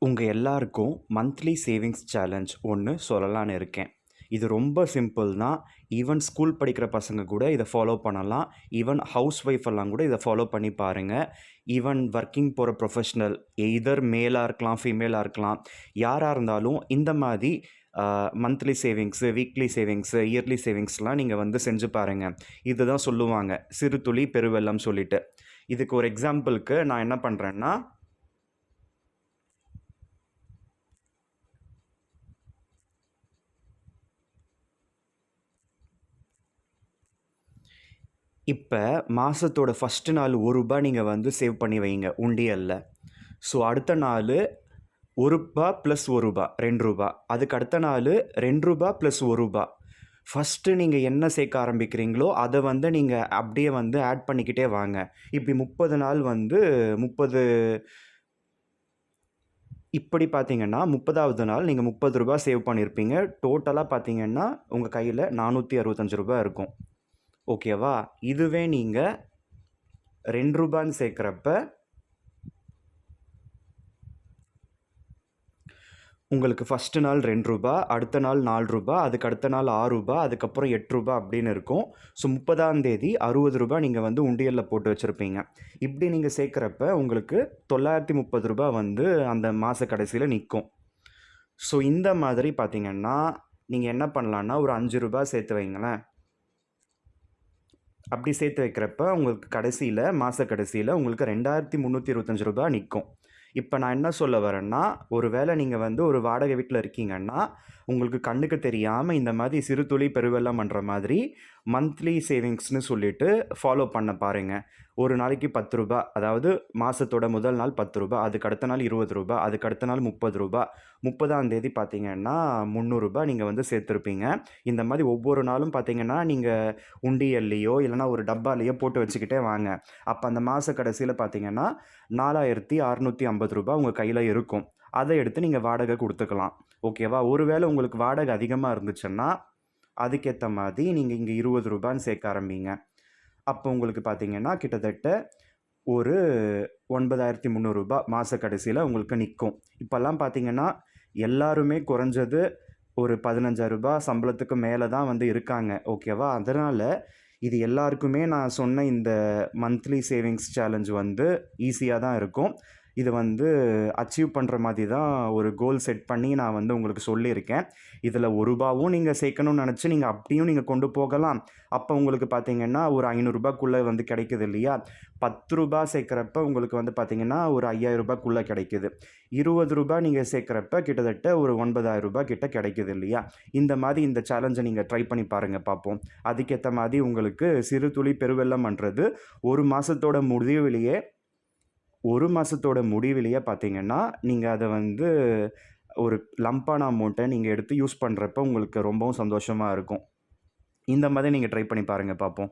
உங்கள் எல்லாருக்கும் monthly savings challenge ஒன்று சொல்லலான்னு இருக்கேன். இது ரொம்ப சிம்பிள் தான். ஈவன் ஸ்கூல் படிக்கிற பசங்க கூட இதை ஃபாலோ பண்ணலாம். ஈவன் ஹவுஸ் ஒய்ஃப் எல்லாம் கூட இதை ஃபாலோ பண்ணி பாருங்கள். ஈவன் ஒர்க்கிங் போகிற ப்ரொஃபஷ்னல் எய்தர் மேலாக இருக்கலாம், ஃபீமேலாக இருக்கலாம், யாராக இருந்தாலும் இந்த மாதிரி monthly savings, weekly savings, yearly சேவிங்ஸ்லாம் நீங்கள் செஞ்சு பாருங்கள். இதுதான் சொல்லுவாங்க சிறு துளி பெருவெள்ளம் சொல்லிட்டு. இதுக்கு ஒரு எக்ஸாம்பிளுக்கு நான் என்ன பண்ணுறேன்னா, இப்போ மாதத்தோட ஃபஸ்ட்டு நாள் ரூ. 1 நீங்கள் சேவ் பண்ணி வைங்க உண்டியலில். ஸோ அடுத்த நாள் ரூ. 1 ப்ளஸ் ரூ. 1 ரூ. அதுக்கு அடுத்த நாள் ரூ. 2 ப்ளஸ் ரூ. ஃபஸ்ட்டு நீங்கள் என்ன சேர்க்க ஆரம்பிக்கிறீங்களோ அதை நீங்கள் அப்படியே ஆட் பண்ணிக்கிட்டே வாங்க. இப்படி 30 நாள் 30 இப்படி பார்த்தீங்கன்னா 30வது நாள் நீங்கள் ரூ. 30 சேவ் பண்ணியிருப்பீங்க. டோட்டலாக பார்த்தீங்கன்னா உங்கள் கையில் ரூ. 465 இருக்கும். ஓகேவா? இதுவே நீங்கள் ரூ. 2 சேர்க்குறப்ப உங்களுக்கு ஃபஸ்ட்டு நாள் ரூ. 2, அடுத்த நாள் ரூ. 4, அதுக்கு அடுத்த நாள் ரூ. 6, அதுக்கப்புறம் ரூ. 8 அப்படின்னு இருக்கும். ஸோ 30ஆம் தேதி ரூ. 60 நீங்கள் உண்டியலில் போட்டு வச்சுருப்பீங்க. இப்படி நீங்கள் சேர்க்குறப்ப உங்களுக்கு ரூ. 930 அந்த மாத கடைசியில் நிற்கும். ஸோ இந்த மாதிரி பார்த்தீங்கன்னா நீங்கள் என்ன பண்ணலான்னா ஒரு ரூ. 5 சேர்த்து வைங்களேன். அப்படி சேர்த்து வைக்கிறப்ப உங்களுக்கு கடைசியில் மாத கடைசியில் உங்களுக்கு ரூ. 2325 நிற்கும். இப்போ நான் என்ன சொல்ல வரேன்னா, ஒரு வேளை நீங்கள் ஒரு வாடகை வீட்டில் இருக்கீங்கன்னா, உங்களுக்கு கண்ணுக்கு தெரியாமல் இந்த மாதிரி சிறு துளி பெருவெள்ளம் பண்ணுற மாதிரி மந்த்லி சேவிங்ஸ்னு சொல்லிட்டு ஃபாலோ பண்ண பாருங்கள். ஒரு நாளைக்கு ரூ. 10, அதாவது மாதத்தோட முதல் நாள் ரூ. 10, அதுக்கு அடுத்த நாள் ரூ. 20, அதுக்கு அடுத்த நாள் ரூ. 30, 30ஆம் தேதி பார்த்தீங்கன்னா ரூ. 300 நீங்கள் சேர்த்துருப்பீங்க. இந்த மாதிரி ஒவ்வொரு நாளும் பார்த்தீங்கன்னா நீங்கள் உண்டியல்லையோ இல்லைனா ஒரு டப்பாலையோ போட்டு வச்சுக்கிட்டே வாங்க. அப்போ அந்த மாத கடைசியில் பார்த்தீங்கன்னா ரூ. 4650 உங்கள் கையில் இருக்கும். அதை எடுத்து நீங்கள் வாடகை கொடுத்துக்கலாம். ஓகேவா? ஒருவேளை உங்களுக்கு வாடகை அதிகமாக இருந்துச்சுன்னா அதுக்கேற்ற மாதிரி நீங்கள் இங்கே ரூ. 20 சேர்க்க ஆரம்பிங்க. அப்போ உங்களுக்கு பார்த்தீங்கன்னா கிட்டத்தட்ட ஒரு ரூ. 9300 மாத கடைசியில் உங்களுக்கு நிற்கும். இப்போல்லாம் பார்த்தீங்கன்னா எல்லாருமே குறைஞ்சது ஒரு ரூ. 15,000 சம்பளத்துக்கு மேலே தான் இருக்காங்க. ஓகேவா? அதனால் இது எல்லாருக்குமே நான் சொன்ன இந்த மந்த்லி சேவிங்ஸ் சேலஞ்ச் ஈஸியாக தான் இருக்கும். இது அச்சீவ் பண்ணுற மாதிரி தான் ஒரு கோல் செட் பண்ணி நான் உங்களுக்கு சொல்லியிருக்கேன். இதில் ரூ. 1 நீங்கள் சேர்க்கணும்னு நினச்சி நீங்கள் அப்படியும் நீங்கள் கொண்டு போகலாம். அப்போ உங்களுக்கு பார்த்தீங்கன்னா ஒரு ரூ. 500 கிடைக்குது இல்லையா? ரூ. 10 சேர்க்குறப்ப உங்களுக்கு பார்த்தீங்கன்னா ஒரு ரூ. 5000 கிடைக்குது. ரூ. 20 நீங்கள் சேர்க்குறப்ப கிட்டத்தட்ட ஒரு ரூ. 9000 கிட்ட கிடைக்குது இல்லையா? இந்த மாதிரி இந்த சேலஞ்சை நீங்கள் ட்ரை பண்ணி பாருங்கள், பார்ப்போம். அதுக்கேற்ற மாதிரி உங்களுக்கு சிறு துளி பெருவெள்ளம் பண்ணுறது ஒரு மாதத்தோட முடிவிலேயே பார்த்தீங்கன்னா நீங்கள் அதை ஒரு லம்பான அமௌண்ட்டை நீங்கள் எடுத்து யூஸ் பண்ணுறப்ப உங்களுக்கு ரொம்பவும் சந்தோஷமாக இருக்கும். இந்த மாதிரி நீங்கள் ட்ரை பண்ணி பாருங்கள், பார்ப்போம்.